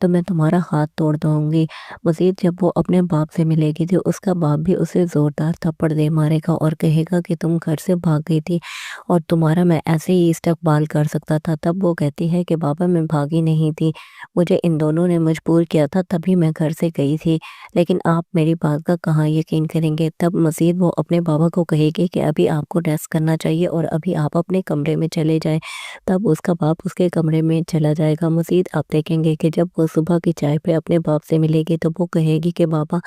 تو میں تمہارا ہاتھ توڑ دوں گی۔ مزید جب وہ اپنے باپ سے ملے گی تو اس کا باپ بھی اسے زوردار تھپڑ دے مارے گا اور کہے گا کہ تم گھر سے بھاگ گئی تھی اور تمہارا میں ایسے ہی استقبال کر سکتا تھا۔ تب وہ کہتی ہے کہ بابا میں بھاگی نہیں تھی، مجھے ان دونوں نے مجبور کیا تھا تبھی میں گھر سے گئی تھی، لیکن آپ میری بات کا کہاں یقین کریں گے۔ تب مزید وہ اپنے بابا کو کہے گی کہ ابھی آپ کو ریسٹ کرنا چاہیے اور ابھی آپ اپنے کمرے میں چلے جائیں۔ تب اس کا باپ اس کے کمرے میں چلا جائے گا۔ مزید آپ دیکھیں گے کہ جب وہ صبح کی چائے پہ اپنے باپ سے ملے گی تو وہ کہے گی کہ بابا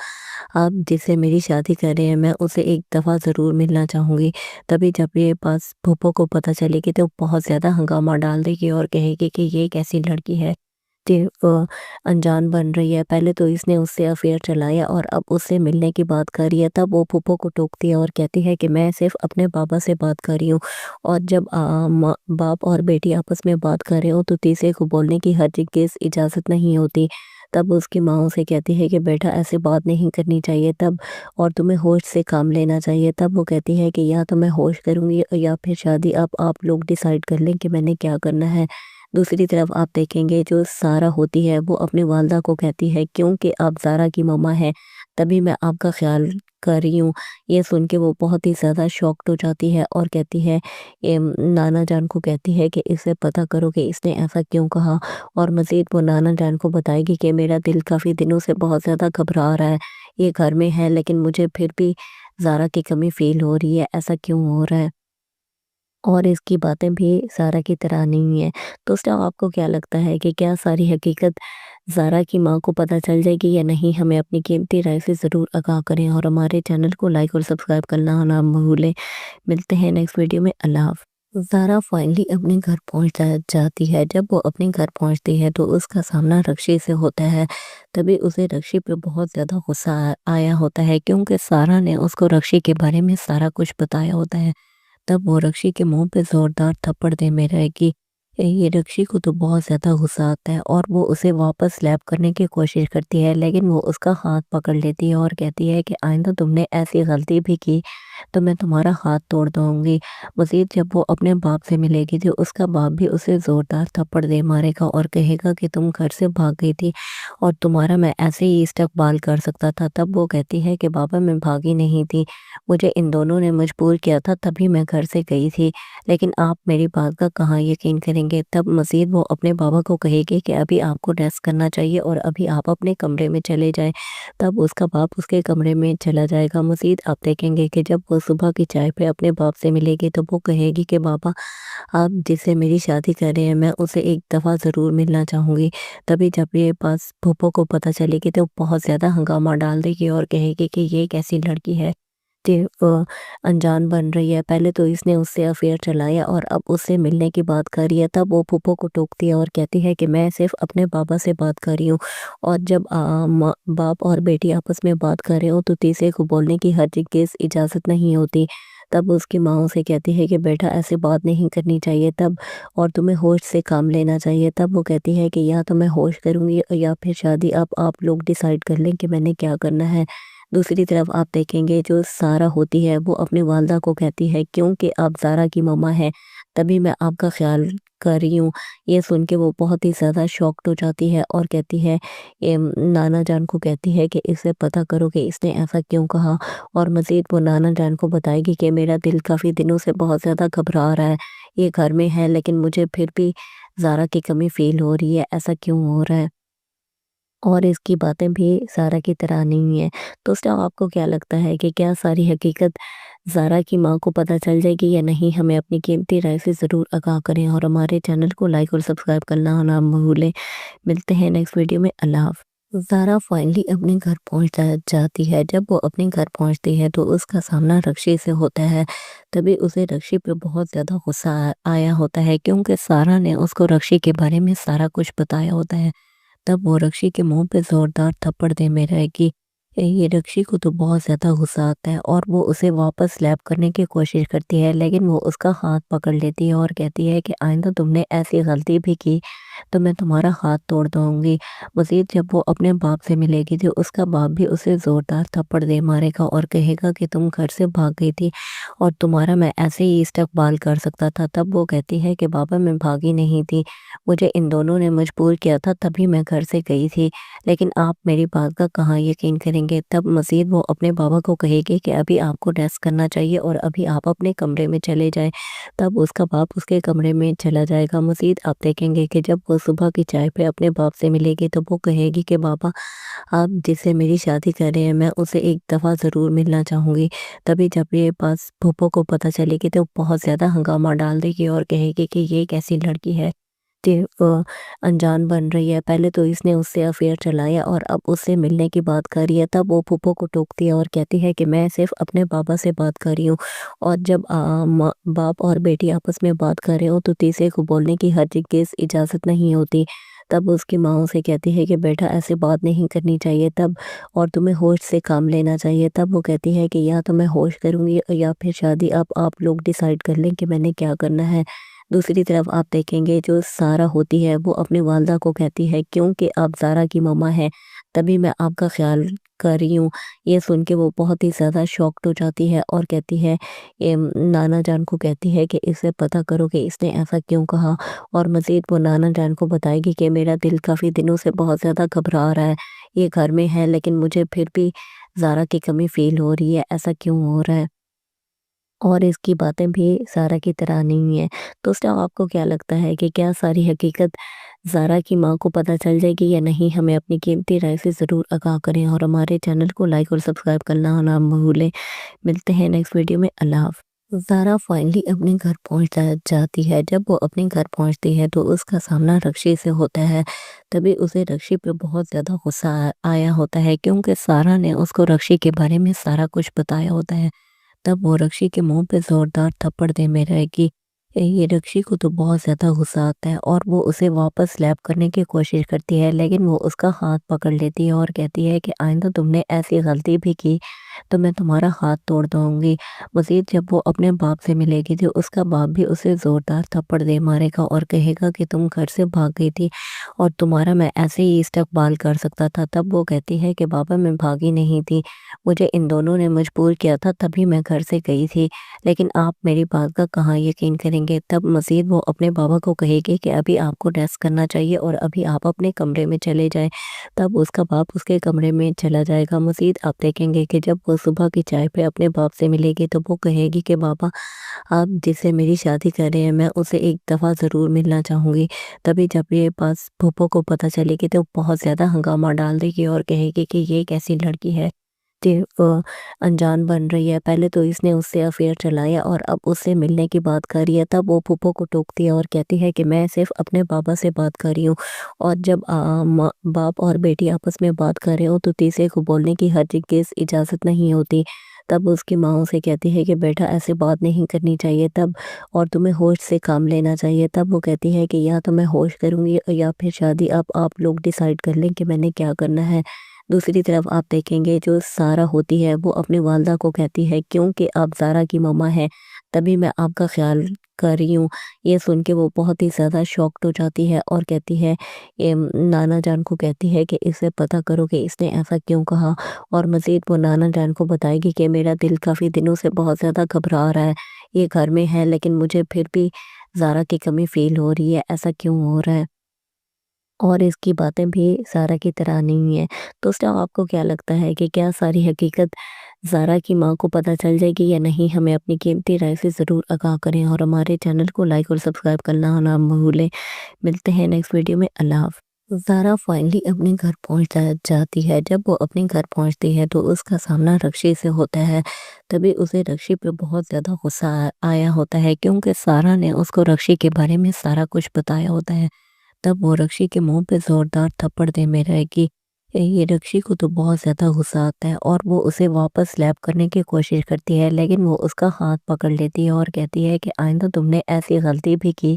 آپ جس سے میری شادی کر رہے ہیں میں اسے ایک دفعہ ضرور ملنا چاہوں گی۔ تبھی جب یہ بات پھوپھو کو پتہ چلے گی تو بہت زیادہ ہنگامہ ڈال دے گی اور کہے گی کہ یہ ایک ایسی لڑکی ہے انجان بن رہی ہے، پہلے تو اس نے اس سے افیئر چلایا اور اب اس سے ملنے کی بات کر رہی ہے۔ تب وہ پھوپھو کو ٹوکتی ہے اور کہتی ہے کہ میں صرف اپنے بابا سے بات کر رہی ہوں، اور جب باپ اور بیٹی آپس میں بات کر رہے ہو تو تیسرے کو بولنے کی ہر چیز اجازت نہیں ہوتی۔ تب اس کی ماں اسے کہتی ہے کہ بیٹا ایسے بات نہیں کرنی چاہیے تب، اور تمہیں ہوش سے کام لینا چاہیے۔ تب وہ کہتی ہے کہ یا تو میں ہوش کروں گی یا پھر شادی اب آپ لوگ ڈیسائیڈ کر لیں کہ میں نے کیا کرنا ہے۔ دوسری طرف آپ دیکھیں گے جو سارہ ہوتی ہے وہ اپنی والدہ کو کہتی ہے کیونکہ آپ زارا کی ماما ہے تبھی میں آپ کا خیال کر رہی ہوں۔ یہ سن کے وہ بہت ہی زیادہ شاکڈ ہو جاتی ہے اور کہتی ہے نانا جان کو کہتی ہے کہ اسے پتہ کرو کہ اس نے ایسا کیوں کہا، اور مزید وہ نانا جان کو بتائے گی کہ میرا دل کافی دنوں سے بہت زیادہ گھبرا رہا ہے، یہ گھر میں ہے لیکن مجھے پھر بھی زارا کی کمی فیل ہو رہی ہے، ایسا کیوں ہو رہا ہے، اور اس کی باتیں بھی زارا کی طرح نہیں ہیں۔ تو اس ٹائم آپ کو کیا لگتا ہے کہ کیا ساری حقیقت زارا کی ماں کو پتہ چل جائے گی یا نہیں؟ ہمیں اپنی قیمتی رائے سے ضرور آگاہ کریں اور ہمارے چینل کو لائک اور سبسکرائب کرنا نہ بھولیں۔ ملتے ہیں نیکسٹ ویڈیو میں، اللہ حافظ۔ زارا فائنلی اپنے گھر پہنچ جاتی ہے۔ جب وہ اپنے گھر پہنچتی ہے تو اس کا سامنا رکشی سے ہوتا ہے، تبھی اسے رکشی پہ بہت زیادہ غصہ آیا ہوتا ہے کیونکہ سارا نے اس کو رکشی کے بارے میں سارا کچھ بتایا ہوتا ہے۔ تب وہ رکشی کے منہ پہ زوردار تھپڑ دے میں رہے گی۔ یہ رکشی کو تو بہت زیادہ غصہ آتا ہے اور وہ اسے واپس سلیپ کرنے کی کوشش کرتی ہے، لیکن وہ اس کا ہاتھ پکڑ لیتی ہے اور کہتی ہے کہ آئندہ تم نے ایسی غلطی بھی کی تو میں تمہارا ہاتھ توڑ دوں گی۔ مزید جب وہ اپنے باپ سے ملے گی تو اس کا باپ بھی اسے زوردار تھپڑ دے مارے گا اور کہے گا کہ تم گھر سے بھاگ گئی تھی اور تمہارا میں ایسے ہی استقبال کر سکتا تھا۔ تب وہ کہتی ہے کہ بابا میں بھاگی نہیں تھی، مجھے ان دونوں نے مجبور کیا تھا تبھی میں گھر سے گئی تھی، لیکن آپ میری بات کا کہاں یقین کریں گے۔ تب مزید وہ اپنے بابا کو کہے گی کہ ابھی آپ کو ریسٹ کرنا چاہیے اور ابھی آپ اپنے کمرے میں چلے جائیں۔ تب اس کا باپ اس کے کمرے میں چلا جائے گا۔ مزید آپ دیکھیں گے کہ جب وہ صبح کی چائے پہ اپنے باپ سے ملے گی تو وہ کہے گی کہ بابا آپ جس سے میری شادی کر رہے ہیں میں اسے ایک دفعہ ضرور ملنا چاہوں گی۔ تبھی جب یہ بات پھوپھو کو پتہ چلے گی تو بہت زیادہ ہنگامہ ڈال دے گی اور کہے گی کہ یہ ایک ایسی لڑکی ہے انجان بن رہی ہے، پہلے تو اس نے اس سے افیئر چلایا اور اب اس سے ملنے کی بات کر رہی ہے۔ تب وہ پھوپھو کو ٹوکتی ہے اور کہتی ہے کہ میں صرف اپنے بابا سے بات کر رہی ہوں، اور جب باپ اور بیٹی آپس میں بات کر رہے ہو تو تیسرے کو بولنے کی ہر چیز اجازت نہیں ہوتی۔ تب اس کی ماں اسے کہتی ہے کہ بیٹا ایسے بات نہیں کرنی چاہیے تب، اور تمہیں ہوش سے کام لینا چاہیے۔ تب وہ کہتی ہے کہ یا تو میں ہوش کروں گی یا پھر شادی اب آپ لوگ ڈیسائیڈ کر لیں کہ میں نے کیا کرنا ہے۔ دوسری طرف آپ دیکھیں گے جو سارہ ہوتی ہے وہ اپنی والدہ کو کہتی ہے کیونکہ آپ زارا کی ماما ہے تبھی میں آپ کا خیال کر رہی ہوں۔ یہ سن کے وہ بہت ہی زیادہ شاکڈ ہو جاتی ہے اور کہتی ہے نانا جان کو کہتی ہے کہ اسے پتہ کرو کہ اس نے ایسا کیوں کہا، اور مزید وہ نانا جان کو بتائے گی کہ میرا دل کافی دنوں سے بہت زیادہ گھبرا رہا ہے، یہ گھر میں ہے لیکن مجھے پھر بھی زارا کی کمی فیل ہو رہی ہے، ایسا کیوں ہو رہا ہے، اور اس کی باتیں بھی زارا کی طرح نہیں ہیں۔ تو اس ٹائم آپ کو کیا لگتا ہے کہ کیا ساری حقیقت زارا کی ماں کو پتہ چل جائے گی یا نہیں؟ ہمیں اپنی قیمتی رائے سے ضرور آگاہ کریں اور ہمارے چینل کو لائک اور سبسکرائب کرنا نہ بھولیں۔ ملتے ہیں نیکسٹ ویڈیو میں، اللہ حافظ۔ زارا فائنلی اپنے گھر پہنچ جاتی ہے۔ جب وہ اپنے گھر پہنچتی ہے تو اس کا سامنا رکشی سے ہوتا ہے، تبھی اسے رکشی پہ بہت زیادہ غصہ آیا ہوتا ہے کیونکہ سارا نے اس کو رکشی کے بارے میں سارا کچھ بتایا ہوتا ہے۔ تب وہ رکشی کے منہ پہ زوردار تھپڑ دے میں رہے گی۔ یہ رکشی کو تو بہت زیادہ غصہ آتا ہے اور وہ اسے واپس سلیپ کرنے کی کوشش کرتی ہے، لیکن وہ اس کا ہاتھ پکڑ لیتی ہے اور کہتی ہے کہ آئندہ تم نے ایسی غلطی بھی کی تو میں تمہارا ہاتھ توڑ دوں گی۔ مزید جب وہ اپنے باپ سے ملے گی تو اس کا باپ بھی اسے زوردار تھپڑ دے مارے گا اور کہے گا کہ تم گھر سے بھاگ گئی تھی اور تمہارا میں ایسے ہی استقبال کر سکتا تھا۔ تب وہ کہتی ہے کہ بابا میں بھاگی نہیں تھی، مجھے ان دونوں نے مجبور کیا تھا تبھی میں گھر سے گئی تھی، لیکن آپ میری بات کا کہاں یقین کریں گے۔ تب مزید وہ اپنے بابا کو کہے گی کہ ابھی آپ کو ریسٹ کرنا چاہیے اور ابھی آپ اپنے کمرے میں چلے جائیں۔ تب اس کا باپ اس کے کمرے میں چلا جائے گا۔ مزید آپ دیکھیں گے کہ جب وہ صبح کی چائے پہ اپنے باپ سے ملے گی تو وہ کہے گی کہ بابا آپ جس سے میری شادی کر رہے ہیں میں اسے ایک دفعہ ضرور ملنا چاہوں گی۔ تبھی جب یہ پاس پھوپھو کو پتہ چلے گی تو بہت زیادہ ہنگامہ ڈال دے گی اور کہے گی کہ یہ کیسی لڑکی ہے انجان بن رہی ہے، پہلے تو اس نے اس سے افیئر چلایا اور اب اس سے ملنے کی بات کر رہی ہے۔ تب وہ پھوپھو کو ٹوکتی ہے اور کہتی ہے کہ میں صرف اپنے بابا سے بات کر رہی ہوں، اور جب باپ اور بیٹی آپس میں بات کر رہے ہو تو تیسرے کو بولنے کی ہرگز اجازت نہیں ہوتی۔ تب اس کی ماں اسے کہتی ہے کہ بیٹا ایسے بات نہیں کرنی چاہیے تب، اور تمہیں ہوش سے کام لینا چاہیے۔ تب وہ کہتی ہے کہ یا تو میں ہوش کروں گی یا پھر شادی اب آپ لوگ ڈیسائیڈ کر لیں کہ میں نے کیا کرنا ہے۔ دوسری طرف آپ دیکھیں گے جو سارہ ہوتی ہے وہ اپنی والدہ کو کہتی ہے کیونکہ آپ زارا کی ماما ہے تبھی میں آپ کا خیال کر رہی ہوں۔ یہ سن کے وہ بہت ہی زیادہ شاکڈ ہو جاتی ہے اور کہتی ہے نانا جان کو کہتی ہے کہ اسے پتہ کرو کہ اس نے ایسا کیوں کہا، اور مزید وہ نانا جان کو بتائے گی کہ میرا دل کافی دنوں سے بہت زیادہ گھبرا رہا ہے، یہ گھر میں ہے لیکن مجھے پھر بھی زارا کی کمی فیل ہو رہی ہے، ایسا کیوں ہو رہا ہے، اور اس کی باتیں بھی زارا کی طرح نہیں ہیں۔ تو اس آپ کو کیا لگتا ہے کہ کیا ساری حقیقت زارا کی ماں کو پتہ چل جائے گی یا نہیں؟ ہمیں اپنی قیمتی رائے سے ضرور آگاہ کریں اور ہمارے چینل کو لائک اور سبسکرائب کرنا نہ بھولیں۔ ملتے ہیں نیکسٹ ویڈیو میں، اللہ حافظ۔ زارا فائنلی اپنے گھر پہنچ جاتی ہے۔ جب وہ اپنے گھر پہنچتی ہے تو اس کا سامنا رکشی سے ہوتا ہے، تبھی اسے رکشی پہ بہت زیادہ غصہ آیا ہوتا ہے کیونکہ سارا نے اس کو رکشی کے بارے میں سارا کچھ بتایا ہوتا ہے۔ تب وہ رکشی کے منہ پہ زوردار تھپڑ دے میں رہے گی۔ یہ رکشی کو تو بہت زیادہ غصہ آتا ہے اور وہ اسے واپس لیپ کرنے کی کوشش کرتی ہے، لیکن وہ اس کا ہاتھ پکڑ لیتی ہے اور کہتی ہے کہ آئندہ تم نے ایسی غلطی بھی کی تو میں تمہارا ہاتھ توڑ دوں گی۔ مزید جب وہ اپنے باپ سے ملے گی تو اس کا باپ بھی اسے زوردار تھپڑ دے مارے گا اور کہے گا کہ تم گھر سے بھاگ گئی تھی اور تمہارا میں ایسے ہی استقبال کر سکتا تھا۔ تب وہ کہتی ہے کہ بابا میں بھاگی نہیں تھی، مجھے ان دونوں نے مجبور کیا تھا تبھی میں گھر سے گئی تھی، لیکن آپ میری بات کا کہاں یقین کریں گے۔ تب مزید وہ اپنے بابا کو کہے گی کہ ابھی آپ کو ریسٹ کرنا چاہیے اور ابھی آپ اپنے کمرے میں چلے جائیں۔ تب اس کا باپ اس کے کمرے میں چلا جائے گا۔ مزید آپ دیکھیں گے کہ جب وہ صبح کی چائے پہ اپنے باپ سے ملے گی تو وہ کہے گی کہ بابا آپ جس سے میری شادی کر رہے ہیں میں اسے ایک دفعہ ضرور ملنا چاہوں گی۔ تبھی جب یہ پاس پھوپھو کو پتہ چلے گی تو بہت زیادہ ہنگامہ ڈال دے گی اور کہے گی کہ یہ کیسی لڑکی ہے انجان بن رہی ہے، پہلے تو اس نے اس سے افیئر چلایا اور اب اس سے ملنے کی بات کر رہی ہے۔ تب وہ پھوپھو کو ٹوکتی ہے اور کہتی ہے کہ میں صرف اپنے بابا سے بات کر رہی ہوں، اور جب باپ اور بیٹی آپس میں بات کر رہے ہو تو تیسرے کو بولنے کی ہرگز اجازت نہیں ہوتی۔ تب اس کی ماں اسے کہتی ہے کہ بیٹا ایسے بات نہیں کرنی چاہیے تب، اور تمہیں ہوش سے کام لینا چاہیے۔ تب وہ کہتی ہے کہ یا تو میں ہوش کروں گی یا پھر شادی اب آپ لوگ ڈیسائیڈ کر لیں کہ میں نے کیا کرنا ہے۔ دوسری طرف آپ دیکھیں گے جو سارہ ہوتی ہے وہ اپنی والدہ کو کہتی ہے کیونکہ آپ زارا کی ماما ہے تبھی میں آپ کا خیال کر رہی ہوں۔ یہ سن کے وہ بہت ہی زیادہ شاکڈ ہو جاتی ہے اور کہتی ہے نانا جان کو کہتی ہے کہ اسے پتہ کرو کہ اس نے ایسا کیوں کہا، اور مزید وہ نانا جان کو بتائے گی کہ میرا دل کافی دنوں سے بہت زیادہ گھبرا رہا ہے، یہ گھر میں ہے لیکن مجھے پھر بھی زارا کی کمی فیل ہو رہی ہے، ایسا کیوں ہو رہا ہے، اور اس کی باتیں بھی زارا کی طرح نہیں ہیں۔ تو آپ کو کیا لگتا ہے کہ کیا ساری حقیقت زارا کی ماں کو پتہ چل جائے گی یا نہیں؟ ہمیں اپنی قیمتی رائے سے ضرور آگاہ کریں اور ہمارے چینل کو لائک اور سبسکرائب کرنا نہ بھولیں۔ ملتے ہیں نیکسٹ ویڈیو میں، اللہ حافظ۔ زارا فائنلی اپنے گھر پہنچ جاتی ہے۔ جب وہ اپنے گھر پہنچتی ہے تو اس کا سامنا رکشی سے ہوتا ہے، تبھی اسے رکشی پہ بہت زیادہ غصہ آیا ہوتا ہے کیونکہ سارا نے اس کو رکشی کے بارے میں سارا کچھ بتایا ہوتا ہے۔ تب وہ رکشی کے منہ پہ زوردار تھپڑ دے میں رہے گی۔ یہ رکشی کو تو بہت زیادہ غصہ آتا ہے اور وہ اسے واپس لیپ کرنے کی کوشش کرتی ہے، لیکن وہ اس کا ہاتھ پکڑ لیتی ہے اور کہتی ہے کہ آئندہ تم نے ایسی غلطی بھی کی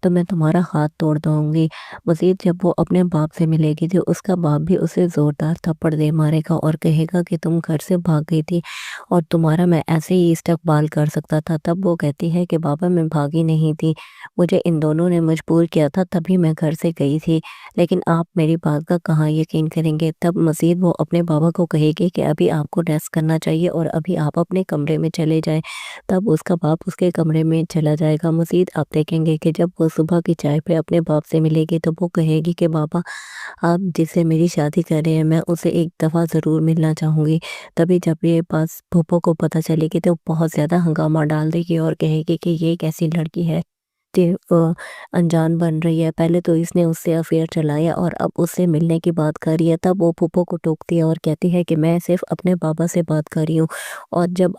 تو میں تمہارا ہاتھ توڑ دوں گی۔ مزید جب وہ اپنے باپ سے ملے گی تو اس کا باپ بھی اسے زوردار تھپڑ دے مارے گا اور کہے گا کہ تم گھر سے بھاگ گئی تھی اور تمہارا میں ایسے ہی استقبال کر سکتا تھا۔ تب وہ کہتی ہے کہ بابا میں بھاگی نہیں تھی، مجھے ان دونوں نے مجبور کیا تھا تبھی میں گھر سے گئی تھی، لیکن آپ میری بات کا کہاں یقین کریں گے۔ تب مزید وہ اپنے بابا کو کہے گی کہ ابھی آپ کو ریسٹ کرنا چاہیے اور ابھی آپ اپنے کمرے میں چلے جائیں۔ تب اس کا باپ اس کے کمرے میں چلا جائے گا۔ مزید آپ دیکھیں گے کہ جب وہ صبح کی چائے پہ اپنے باپ سے ملے گی تو وہ کہے گی کہ بابا آپ جس سے میری شادی کر رہے ہیں میں اسے ایک دفعہ ضرور ملنا چاہوں گی۔ تبھی جب یہ بات پھوپھو کو پتہ چلے گی تو بہت زیادہ ہنگامہ ڈال دے گی اور کہے گی کہ یہ کیسی لڑکی ہے کہ انجان بن رہی ہے، پہلے تو اس نے اس سے افیئر چلایا اور اب اس سے ملنے کی بات کر رہی ہے۔ تب وہ پھوپھو کو ٹوکتی ہے اور کہتی ہے کہ میں صرف اپنے بابا سے بات کر رہی ہوں، اور جب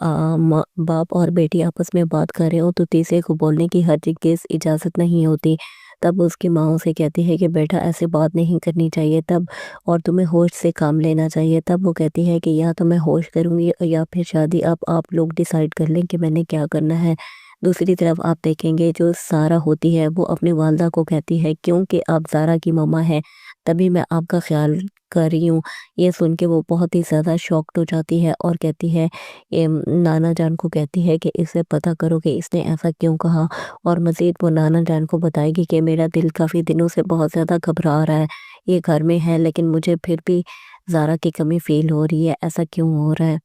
باپ اور بیٹی آپس میں بات کر رہے ہو تو تیسرے کو بولنے کی ہرگز اجازت نہیں ہوتی۔ تب اس کی ماں اسے کہتی ہے کہ بیٹا ایسے بات نہیں کرنی چاہیے تب، اور تمہیں ہوش سے کام لینا چاہیے۔ تب وہ کہتی ہے کہ یا تو میں ہوش کروں گی یا پھر شادی اب آپ لوگ ڈیسائیڈ کر لیں کہ میں نے کیا کرنا ہے۔ دوسری طرف آپ دیکھیں گے جو سارہ ہوتی ہے وہ اپنی والدہ کو کہتی ہے کیونکہ آپ زارا کی ماما ہے تبھی میں آپ کا خیال کر رہی ہوں۔ یہ سن کے وہ بہت ہی زیادہ شاکڈ ہو جاتی ہے اور کہتی ہے نانا جان کو کہتی ہے کہ اسے پتہ کرو کہ اس نے ایسا کیوں کہا، اور مزید وہ نانا جان کو بتائے گی کہ میرا دل کافی دنوں سے بہت زیادہ گھبرا رہا ہے، یہ گھر میں ہے لیکن مجھے پھر بھی زارا کی کمی فیل ہو رہی ہے، ایسا کیوں ہو رہا ہے،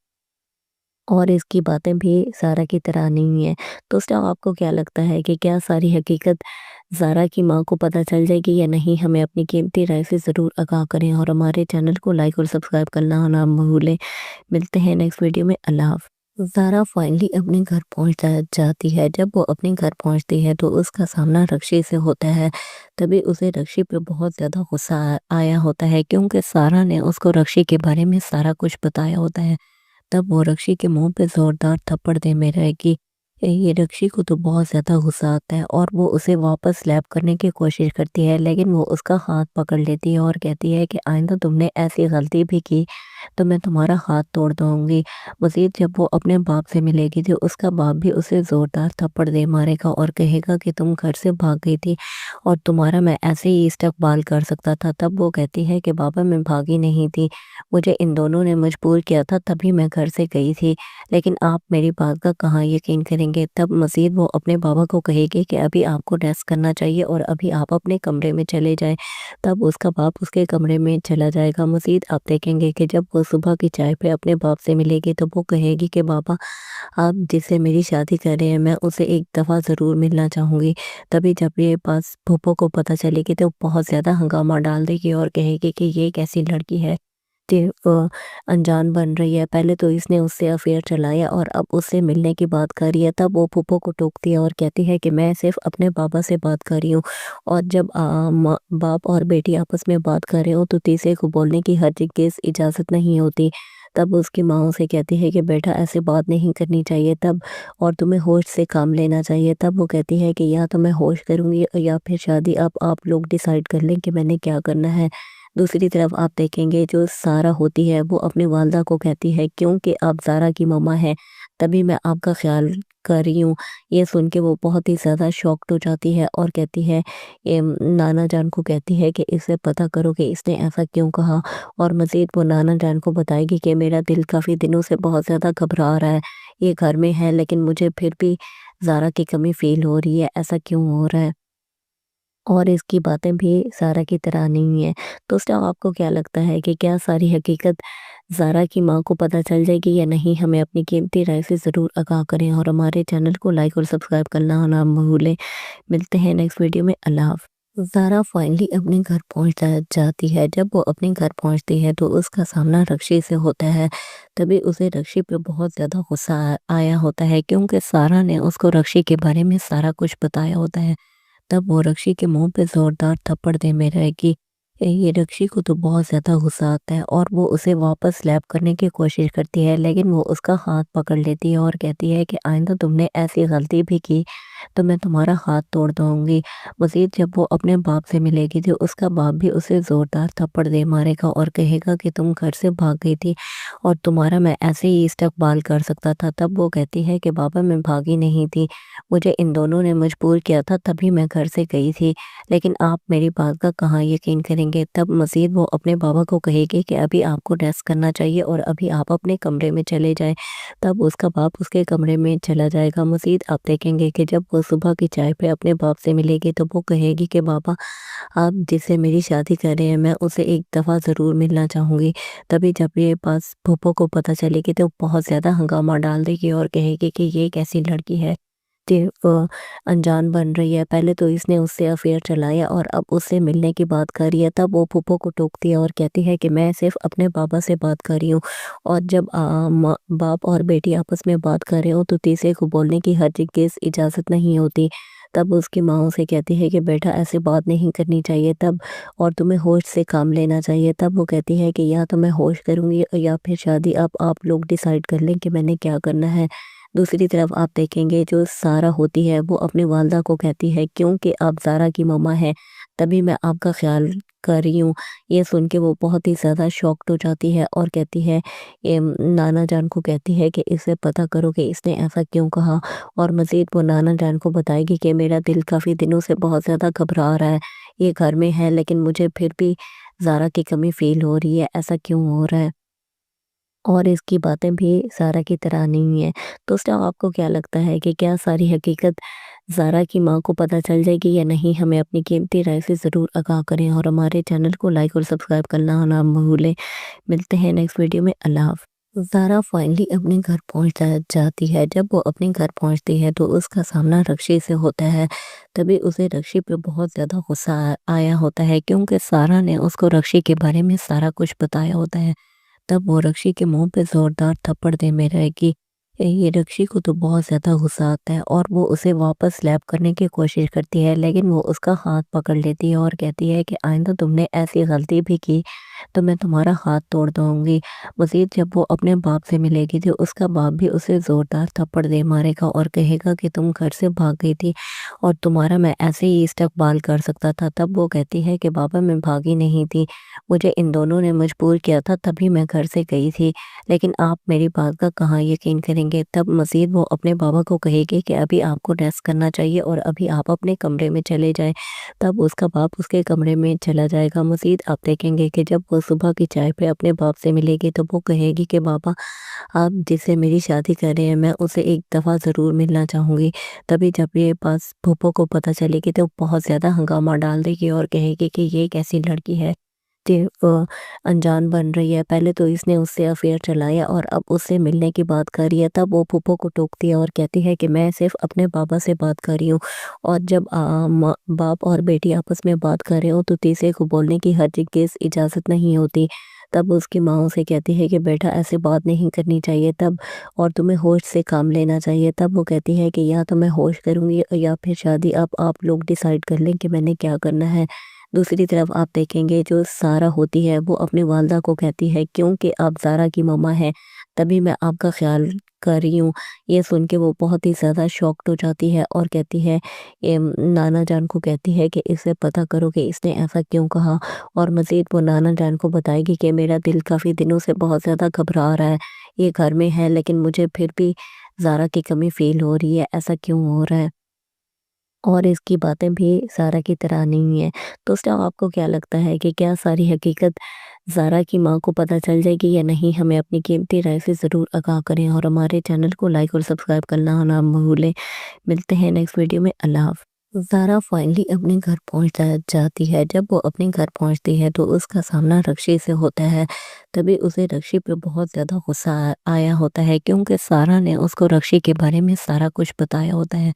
اور اس کی باتیں بھی زارا کی طرح نہیں ہیں۔ تو اس ٹائم آپ کو کیا لگتا ہے کہ کیا ساری حقیقت زارا کی ماں کو پتہ چل جائے گی یا نہیں؟ ہمیں اپنی قیمتی رائے سے ضرور آگاہ کریں اور ہمارے چینل کو لائک اور سبسکرائب کرنا نہ بھولیں۔ ملتے ہیں نیکسٹ ویڈیو میں، اللہ حافظ۔ زارا فائنلی اپنے گھر پہنچ جاتی ہے۔ جب وہ اپنے گھر پہنچتی ہے تو اس کا سامنا رکشی سے ہوتا ہے، تبھی اسے رکشی پہ بہت زیادہ غصہ آیا ہوتا ہے کیونکہ سارا نے اس کو رکشی کے بارے میں سارا کچھ بتایا ہوتا ہے۔ تب وہ رکشی کے منہ پہ زوردار تھپڑ دے میں رہے گی۔ یہ رکشی کو تو بہت زیادہ غصہ آتا ہے اور وہ اسے واپس سلیپ کرنے کی کوشش کرتی ہے، لیکن وہ اس کا ہاتھ پکڑ لیتی ہے اور کہتی ہے کہ آئندہ تم نے ایسی غلطی بھی کی تو میں تمہارا ہاتھ توڑ دوں گی۔ مزید جب وہ اپنے باپ سے ملے گی تو اس کا باپ بھی اسے زوردار تھپڑ دے مارے گا اور کہے گا کہ تم گھر سے بھاگ گئی تھی اور تمہارا میں ایسے ہی استقبال کر سکتا تھا۔ تب وہ کہتی ہے کہ بابا میں بھاگی نہیں تھی، مجھے ان دونوں نے مجبور کیا تھا تبھی میں گھر سے گئی تھی، لیکن آپ میری بات کا کہاں یقین کریں گے۔ تب مزید وہ اپنے بابا کو کہے گی کہ ابھی آپ کو ریسٹ کرنا چاہیے اور ابھی آپ اپنے کمرے میں چلے جائیں۔ تب اس کا باپ اس کے کمرے میں چلا جائے گا۔ مزید آپ دیکھیں گے کہ جب وہ صبح کی چائے پہ اپنے باپ سے ملے گی تو وہ کہے گی کہ بابا آپ جس سے میری شادی کر رہے ہیں میں اسے ایک دفعہ ضرور ملنا چاہوں گی۔ تبھی جب یہ بات پھوپھو کو پتہ چلے گی تو بہت زیادہ ہنگامہ ڈال دے گی اور کہے گی کہ یہ کیسی لڑکی ہے کہ انجان بن رہی ہے، پہلے تو اس نے اس سے افیئر چلایا اور اب اس سے ملنے کی بات کر رہی ہے۔ تب وہ پھوپھو کو ٹوکتی ہے اور کہتی ہے کہ میں صرف اپنے بابا سے بات کر رہی ہوں، اور جب باپ اور بیٹی آپس میں بات کر رہے ہو تو تیسرے کو بولنے کی ہرگز اجازت نہیں ہوتی۔ تب اس کی ماں اسے کہتی ہے کہ بیٹا ایسے بات نہیں کرنی چاہیے تب، اور تمہیں ہوش سے کام لینا چاہیے۔ تب وہ کہتی ہے کہ یا تو میں ہوش کروں گی یا پھر شادی اب آپ لوگ ڈیسائیڈ کر لیں کہ میں نے کیا کرنا ہے۔ دوسری طرف آپ دیکھیں گے جو سارہ ہوتی ہے وہ اپنی والدہ کو کہتی ہے کیونکہ آپ زارا کی ماما ہے تبھی میں آپ کا خیال کر رہی ہوں۔ یہ سن کے وہ بہت ہی زیادہ شاکڈ ہو جاتی ہے اور کہتی ہے نانا جان کو کہتی ہے کہ اسے پتہ کرو کہ اس نے ایسا کیوں کہا، اور مزید وہ نانا جان کو بتائے گی کہ میرا دل کافی دنوں سے بہت زیادہ گھبرا رہا ہے، یہ گھر میں ہے لیکن مجھے پھر بھی زارا کی کمی فیل ہو رہی ہے، ایسا کیوں ہو رہا ہے، اور اس کی باتیں بھی زارا کی طرح نہیں ہیں۔ تو اس ٹائم آپ کو کیا لگتا ہے کہ کیا ساری حقیقت زارا کی ماں کو پتہ چل جائے گی یا نہیں؟ ہمیں اپنی قیمتی رائے سے ضرور آگاہ کریں اور ہمارے چینل کو لائک اور سبسکرائب کرنا نہ بھولیں۔ ملتے ہیں نیکسٹ ویڈیو میں، اللہ حافظ۔ زارا فائنلی اپنے گھر پہنچ جاتی ہے۔ جب وہ اپنے گھر پہنچتی ہے تو اس کا سامنا رکشی سے ہوتا ہے، تبھی اسے رکشی پہ بہت زیادہ غصہ آیا ہوتا ہے کیونکہ سارا نے اس کو رکشی کے بارے میں سارا کچھ بتایا ہوتا ہے۔ تب وہ رکشی کے منہ پہ زوردار تھپڑ دے میں رہے گی۔ یہ رکشی کو تو بہت زیادہ غصہ آتا ہے اور وہ اسے واپس سلیپ کرنے کی کوشش کرتی ہے، لیکن وہ اس کا ہاتھ پکڑ لیتی ہے اور کہتی ہے کہ آئندہ تم نے ایسی غلطی بھی کی تو میں تمہارا ہاتھ توڑ دوں گی۔ مزید جب وہ اپنے باپ سے ملے گی تو اس کا باپ بھی اسے زوردار تھپڑ دے مارے گا اور کہے گا کہ تم گھر سے بھاگ گئی تھی اور تمہارا میں ایسے ہی استقبال کر سکتا تھا۔ تب وہ کہتی ہے کہ بابا میں بھاگی نہیں تھی، مجھے ان دونوں نے مجبور کیا تھا تبھی میں گھر سے گئی تھی، لیکن آپ میری بات کا کہاں یقین کریں گے۔ تب مزید وہ اپنے بابا کو کہے گی کہ ابھی آپ کو ریسٹ کرنا چاہیے اور ابھی آپ اپنے کمرے میں چلے جائیں۔ تب اس کا باپ اس کے کمرے میں چلا جائے گا۔ مزید آپ دیکھیں گے کہ جب وہ صبح کی چائے پہ اپنے باپ سے ملے گی تو وہ کہے گی کہ بابا آپ جس سے میری شادی کر رہے ہیں میں اسے ایک دفعہ ضرور ملنا چاہوں گی۔ تبھی جب یہ بات پھوپھو کو پتہ چلے گی تو بہت زیادہ ہنگامہ ڈال دے گی اور کہے گی کہ یہ کیسی لڑکی ہے انجان بن رہی ہے، پہلے تو اس نے اس سے افیئر چلایا اور اب اس سے ملنے کی بات کر رہی ہے۔ تب وہ پھوپھو کو ٹوکتی ہے اور کہتی ہے کہ میں صرف اپنے بابا سے بات کر رہی ہوں، اور جب باپ اور بیٹی آپس میں بات کر رہے ہو تو تیسرے کو بولنے کی ہرگز اجازت نہیں ہوتی۔ تب اس کی ماں اسے کہتی ہے کہ بیٹا ایسے بات نہیں کرنی چاہیے تب، اور تمہیں ہوش سے کام لینا چاہیے۔ تب وہ کہتی ہے کہ یا تو میں ہوش کروں گی یا پھر شادی اب آپ لوگ ڈیسائیڈ کر لیں کہ میں نے کیا کرنا ہے۔ دوسری طرف آپ دیکھیں گے جو سارہ ہوتی ہے وہ اپنی والدہ کو کہتی ہے کیونکہ آپ زارا کی ماما ہے تبھی میں آپ کا خیال کر رہی ہوں۔ یہ سن کے وہ بہت ہی زیادہ شاکڈ ہو جاتی ہے اور کہتی ہے نانا جان کو کہتی ہے کہ اسے پتہ کرو کہ اس نے ایسا کیوں کہا، اور مزید وہ نانا جان کو بتائے گی کہ میرا دل کافی دنوں سے بہت زیادہ گھبرا رہا ہے، یہ گھر میں ہے لیکن مجھے پھر بھی زارا کی کمی فیل ہو رہی ہے، ایسا کیوں ہو رہا ہے، اور اس کی باتیں بھی زارا کی طرح نہیں ہیں۔ تو اس ٹائم آپ کو کیا لگتا ہے کہ کیا ساری حقیقت زارا کی ماں کو پتہ چل جائے گی یا نہیں؟ ہمیں اپنی قیمتی رائے سے ضرور آگاہ کریں اور ہمارے چینل کو لائک اور سبسکرائب کرنا نہ بھولیں۔ ملتے ہیں نیکسٹ ویڈیو میں، اللہ حافظ۔ زارا فائنلی اپنے گھر پہنچ جاتی ہے۔ جب وہ اپنے گھر پہنچتی ہے تو اس کا سامنا رکشی سے ہوتا ہے۔ تبھی اسے رکشی پہ بہت زیادہ غصہ آیا ہوتا ہے کیونکہ سارا نے اس کو رکشی کے بارے میں سارا کچھ بتایا ہوتا ہے۔ تب وہ رکشی کے منہ پہ زوردار تھپڑ دے میں رہے گی۔ یہ رکشی کو تو بہت زیادہ غصہ آتا ہے اور وہ اسے واپس سلیپ کرنے کی کوشش کرتی ہے، لیکن وہ اس کا ہاتھ پکڑ لیتی ہے اور کہتی ہے کہ آئندہ تم نے ایسی غلطی بھی کی تو میں تمہارا ہاتھ توڑ دوں گی۔ مزید جب وہ اپنے باپ سے ملے گی تو اس کا باپ بھی اسے زوردار تھپڑ دے مارے گا اور کہے گا کہ تم گھر سے بھاگ گئی تھی اور تمہارا میں ایسے ہی استقبال کر سکتا تھا۔ تب وہ کہتی ہے کہ بابا میں بھاگی نہیں تھی، مجھے ان دونوں نے مجبور کیا تھا تبھی میں گھر سے گئی تھی، لیکن آپ میری بات کا کہاں یقین کریں گے۔ تب مزید وہ اپنے بابا کو کہے گی کہ ابھی آپ کو ریسٹ کرنا چاہیے اور ابھی آپ اپنے کمرے میں چلے جائیں۔ تب اس کا باپ اس کے کمرے میں چلا جائے گا۔ مزید آپ دیکھیں گے کہ جب وہ صبح کی چائے پہ اپنے باپ سے ملے گی تو وہ کہے گی کہ بابا آپ جس سے میری شادی کر رہے ہیں میں اسے ایک دفعہ ضرور ملنا چاہوں گی۔ تبھی جب یہ بات پھوپھو کو پتہ چلے گی تو بہت زیادہ ہنگامہ ڈال دے گی اور کہے گی کہ یہ کیسی لڑکی ہے انجان بن رہی ہے، پہلے تو اس نے اس سے افیئر چلایا اور اب اس سے ملنے کی بات کر رہی ہے۔ تب وہ پھوپھو کو ٹوکتی ہے اور کہتی ہے کہ میں صرف اپنے بابا سے بات کر رہی ہوں، اور جب باپ اور بیٹی آپس میں بات کر رہے ہو تو تیسرے کو بولنے کی ہرگز اجازت نہیں ہوتی۔ تب اس کی ماں اسے کہتی ہے کہ بیٹا ایسے بات نہیں کرنی چاہیے تب، اور تمہیں ہوش سے کام لینا چاہیے۔ تب وہ کہتی ہے کہ یا تو میں ہوش کروں گی یا پھر شادی اب آپ لوگ ڈیسائیڈ کر لیں کہ میں نے کیا کرنا ہے۔ دوسری طرف آپ دیکھیں گے جو سارہ ہوتی ہے وہ اپنی والدہ کو کہتی ہے کیونکہ آپ زارا کی ماما ہے تبھی میں آپ کا خیال کر رہی ہوں۔ یہ سن کے وہ بہت ہی زیادہ شاکڈ ہو جاتی ہے اور کہتی ہے نانا جان کو کہتی ہے کہ اسے پتہ کرو کہ اس نے ایسا کیوں کہا، اور مزید وہ نانا جان کو بتائے گی کہ میرا دل کافی دنوں سے بہت زیادہ گھبرا رہا ہے، یہ گھر میں ہے لیکن مجھے پھر بھی زارا کی کمی فیل ہو رہی ہے، ایسا کیوں ہو رہا ہے، اور اس کی باتیں بھی زارا کی طرح نہیں ہیں۔ تو اس ٹائم آپ کو کیا لگتا ہے کہ کیا ساری حقیقت زارا کی ماں کو پتہ چل جائے گی یا نہیں؟ ہمیں اپنی قیمتی رائے سے ضرور آگاہ کریں اور ہمارے چینل کو لائک اور سبسکرائب کرنا نہ بھولیں۔ ملتے ہیں نیکسٹ ویڈیو میں، اللہ حافظ۔ زارا فائنلی اپنے گھر پہنچ جاتی ہے۔ جب وہ اپنے گھر پہنچتی ہے تو اس کا سامنا رکشی سے ہوتا ہے۔ تبھی اسے رکشی پہ بہت زیادہ غصہ آیا ہوتا ہے کیونکہ سارا نے اس کو رکشی کے بارے میں سارا کچھ بتایا ہوتا ہے۔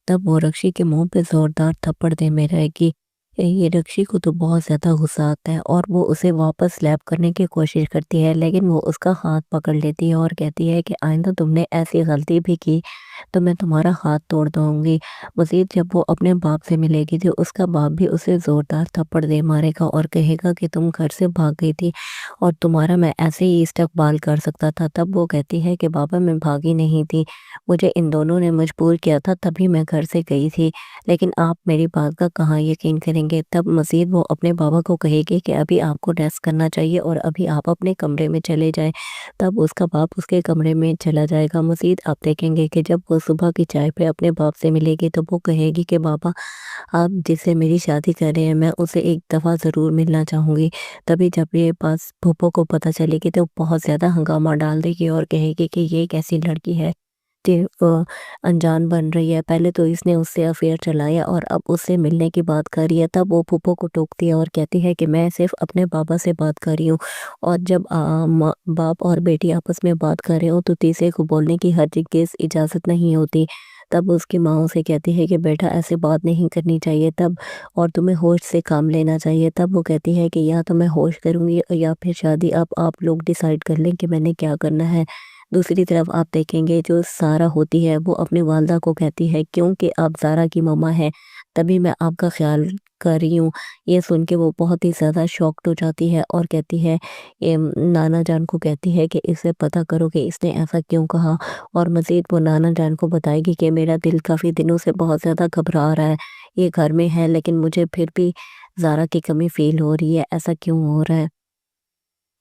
تب وہ رکشی کے منہ پہ زوردار تھپڑ دے میں رہے گی۔ یہ رکشی کو تو بہت زیادہ غصہ آتا ہے اور وہ اسے واپس سلیپ کرنے کی کوشش کرتی ہے، لیکن وہ اس کا ہاتھ پکڑ لیتی ہے اور کہتی ہے کہ آئندہ تم نے ایسی غلطی بھی کی تو میں تمہارا ہاتھ توڑ دوں گی۔ مزید جب وہ اپنے باپ سے ملے گی تو اس کا باپ بھی اسے زوردار تھپڑ دے مارے گا اور کہے گا کہ تم گھر سے بھاگ گئی تھی اور تمہارا میں ایسے ہی استقبال کر سکتا تھا۔ تب وہ کہتی ہے کہ بابا میں بھاگی نہیں تھی، مجھے ان دونوں نے مجبور کیا تھا تبھی میں گھر سے گئی تھی، لیکن آپ میری بات کا کہاں یقین کریں گے۔ تب مزید وہ اپنے بابا کو کہے گی کہ ابھی آپ کو ریسٹ کرنا چاہیے اور ابھی آپ اپنے کمرے میں چلے جائیں۔ تب اس کا باپ اس کے کمرے میں چلا جائے گا۔ مزید آپ دیکھیں گے کہ جب وہ صبح کی چائے پہ اپنے باپ سے ملے گی تو وہ کہے گی کہ بابا آپ جس سے میری شادی کر رہے ہیں میں اسے ایک دفعہ ضرور ملنا چاہوں گی۔ تبھی جب یہ پاس پھوپھو کو پتہ چلے گی تو بہت زیادہ ہنگامہ ڈال دے گی اور کہے گی کہ یہ کیسی لڑکی ہے انجان بن رہی ہے، پہلے تو اس نے اس سے افیئر چلایا اور اب اس سے ملنے کی بات کر رہی ہے۔ تب وہ پھوپھو کو ٹوکتی ہے اور کہتی ہے کہ میں صرف اپنے بابا سے بات کر رہی ہوں، اور جب باپ اور بیٹی آپس میں بات کر رہے ہو تو تیسرے کو بولنے کی ہرگز اجازت نہیں ہوتی۔ تب اس کی ماں اسے کہتی ہے کہ بیٹا ایسے بات نہیں کرنی چاہیے تب، اور تمہیں ہوش سے کام لینا چاہیے۔ تب وہ کہتی ہے کہ یا تو میں ہوش کروں گی یا پھر شادی اب آپ لوگ ڈیسائیڈ کر لیں کہ میں نے کیا کرنا ہے۔ دوسری طرف آپ دیکھیں گے جو سارہ ہوتی ہے وہ اپنی والدہ کو کہتی ہے کیونکہ آپ زارا کی ماما ہے تبھی میں آپ کا خیال کر رہی ہوں۔ یہ سن کے وہ بہت ہی زیادہ شاکڈ ہو جاتی ہے اور کہتی ہے نانا جان کو کہتی ہے کہ اسے پتہ کرو کہ اس نے ایسا کیوں کہا، اور مزید وہ نانا جان کو بتائے گی کہ میرا دل کافی دنوں سے بہت زیادہ گھبرا رہا ہے، یہ گھر میں ہے لیکن مجھے پھر بھی زارا کی کمی فیل ہو رہی ہے، ایسا کیوں ہو رہا ہے،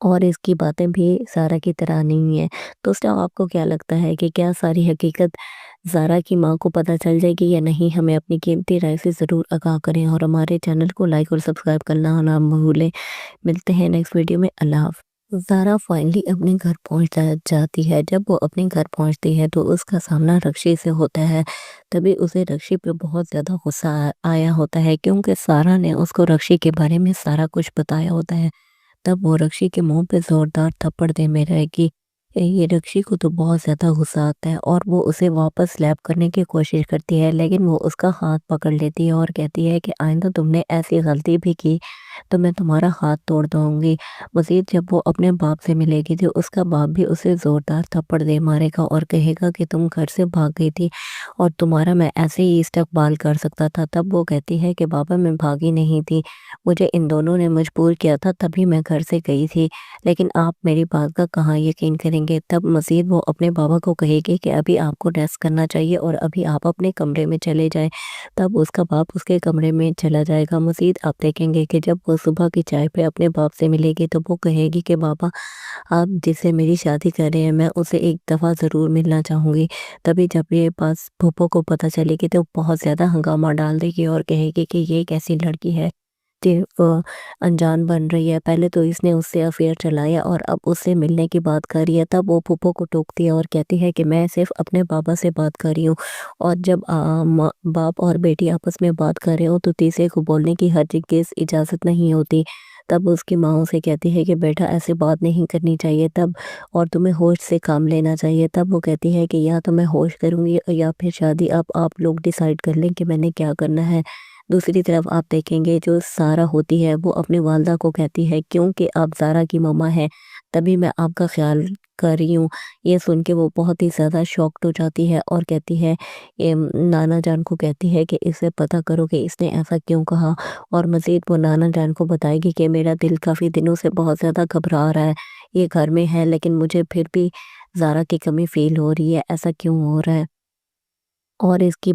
اور اس کی باتیں بھی زارا کی طرح نہیں ہیں۔ دوستو آپ کو کیا لگتا ہے کہ کیا ساری حقیقت زارا کی ماں کو پتہ چل جائے گی یا نہیں؟ ہمیں اپنی قیمتی رائے سے ضرور آگاہ کریں اور ہمارے چینل کو لائک اور سبسکرائب کرنا نہ بھولیں۔ ملتے ہیں نیکسٹ ویڈیو میں، اللہ حافظ۔ زارا فائنلی اپنے گھر پہنچ جاتی ہے۔ جب وہ اپنے گھر پہنچتی ہے تو اس کا سامنا رکشی سے ہوتا ہے، تبھی اسے رکشی پہ بہت زیادہ غصہ آیا ہوتا ہے کیونکہ سارا نے اس کو رکشی کے بارے میں سارا کچھ بتایا ہوتا ہے۔ تب وہ رکشی کے منہ پہ زوردار تھپڑ دے میں رہے گی۔ یہ رکشی کو تو بہت زیادہ غصہ آتا ہے اور وہ اسے واپس سلیپ کرنے کی کوشش کرتی ہے، لیکن وہ اس کا ہاتھ پکڑ لیتی ہے اور کہتی ہے کہ آئندہ تم نے ایسی غلطی بھی کی تو میں تمہارا ہاتھ توڑ دوں گی۔ مزید جب وہ اپنے باپ سے ملے گی تو اس کا باپ بھی اسے زوردار تھپڑ دے مارے گا اور کہے گا کہ تم گھر سے بھاگ گئی تھی اور تمہارا میں ایسے ہی استقبال کر سکتا تھا۔ تب وہ کہتی ہے کہ بابا میں بھاگی نہیں تھی، مجھے ان دونوں نے مجبور کیا تھا تبھی میں گھر سے گئی تھی، لیکن آپ میری بات کا کہاں یقین کریں گے۔ تب مزید وہ اپنے بابا کو کہے گی کہ ابھی آپ کو ریسٹ کرنا چاہیے اور ابھی آپ اپنے کمرے میں چلے جائیں۔ تب اس کا باپ اس کے کمرے میں چلا جائے گا۔ مزید آپ دیکھیں گے کہ جب وہ صبح کی چائے پہ اپنے باپ سے ملے گی تو وہ کہے گی کہ بابا آپ جس سے میری شادی کر رہے ہیں میں اسے ایک دفعہ ضرور ملنا چاہوں گی۔ تبھی جب یہ پاس پھوپھو کو پتہ چلے گی تو بہت زیادہ ہنگامہ ڈال دے گی اور کہے گی کہ یہ کیسی لڑکی ہے انجان بن رہی ہے، پہلے تو اس نے اس سے افیئر چلایا اور اب اس سے ملنے کی بات کر رہی ہے۔ تب وہ پھوپھو کو ٹوکتی ہے اور کہتی ہے کہ میں صرف اپنے بابا سے بات کر رہی ہوں، اور جب باپ اور بیٹی آپس میں بات کر رہے ہو تو تیسرے کو بولنے کی ہرگز اجازت نہیں ہوتی۔ تب اس کی ماں اسے کہتی ہے کہ بیٹا ایسے بات نہیں کرنی چاہیے تب، اور تمہیں ہوش سے کام لینا چاہیے۔ تب وہ کہتی ہے کہ یا تو میں ہوش کروں گی یا پھر شادی اب آپ لوگ ڈیسائیڈ کر لیں کہ میں نے کیا کرنا ہے۔ دوسری طرف آپ دیکھیں گے جو سارہ ہوتی ہے وہ اپنی والدہ کو کہتی ہے کیونکہ آپ زارا کی ماما ہے تبھی میں آپ کا خیال کر رہی ہوں۔ یہ سن کے وہ بہت ہی زیادہ شاکڈ ہو جاتی ہے اور کہتی ہے نانا جان کو کہتی ہے کہ اسے پتہ کرو کہ اس نے ایسا کیوں کہا، اور مزید وہ نانا جان کو بتائے گی کہ میرا دل کافی دنوں سے بہت زیادہ گھبرا رہا ہے، یہ گھر میں ہے لیکن مجھے پھر بھی زارا کی کمی فیل ہو رہی ہے، ایسا کیوں ہو رہا ہے، اور اس کی